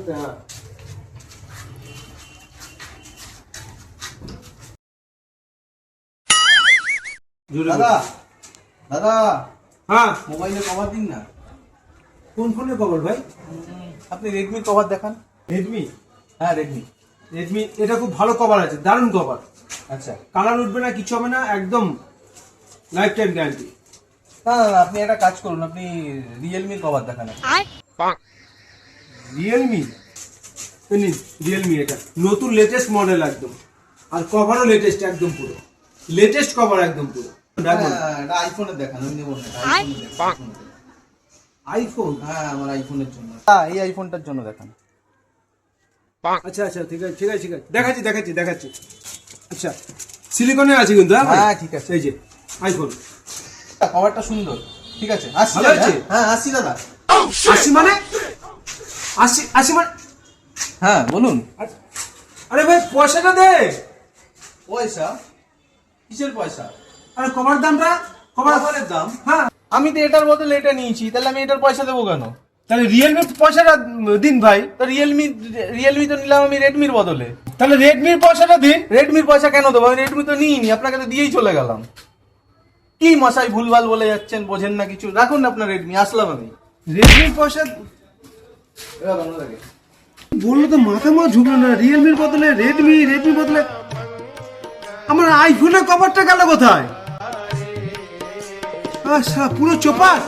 আস্তে হ্যাঁ। দাদা দাদা হ্যাঁ, মোবাইলে কভার দিন না। কোন ফোনের কভার ভাই? আপনি রেডমির কভার দেখান। রেডমি। হ্যাঁ রেডমি। রেডমি এটা খুব ভালো কভার আছে, দারুণ কভার। আচ্ছা কালার উঠবে না, কিছু হবে না, একদম লাইফ টাইম গ্যারান্টি। না না না, আপনি একটা কাজ করুন, আপনি রিয়েলমির কভার দেখান। রিয়েলমি, রিয়েলমি এটা নতুন লেটেস্ট মডেল একদম, আর কভারও লেটেস্ট একদম, পুরো লেটেস্ট কভার একদম পুরো। এটা আইফোনের দেখান, আমি নেবো না। আইফোন? হ্যাঁ আমার আইফোনের জন্য। এই আইফোনটার জন্য দেখান। আচ্ছা আচ্ছা, ঠিক আছে ঠিক আছে ঠিক আছে, দেখাচ্ছি দেখাচ্ছি দেখাচ্ছি। আচ্ছা, সিলিকনে আছে কিন্তু। হ্যাঁ ঠিক আছে। এই যে আইফোন কভারটা সুন্দর, ঠিক আছে। আসছি ভালো দাদা। আছে? হ্যাঁ আসছি দাদা। 80 মানে 80 মানে? হ্যাঁ বলুন। আরে ভাই পয়সাটা দে। পয়সা? কিসের পয়সা? আরে কভার দামটা, কভারের দাম? হ্যাঁ। আমি তো এটার বদলে এটা নিয়েছি, তাহলে আমি এটার পয়সা দেবো কেন? তাহলে রিয়েলমির পয়সাটা দিন ভাই। তো রিয়েলমি তো নিলাম আমি রেডমির বদলে। তাহলে রেডমির পয়সাটা দিন। রেডমির পয়সা কেন দেবো? আমি রেডমি তো নিইনি, আপনাকে তো দিয়েই চলে গেলাম। কি মশাই ভুলভাল বলে যাচ্ছেন, বোঝেন না কিছু। রাখুন না আপনার রেডমি, আসলাম আমি। রেডমির পয়সা বললো তো মাথা ঝুঁকলো না। রিয়েলমির বদলে রেডমি, রেডমির বদলে আমার আইফোনের কভারটা গেল কোথায়? আচ্ছা, পুরো চোপাস।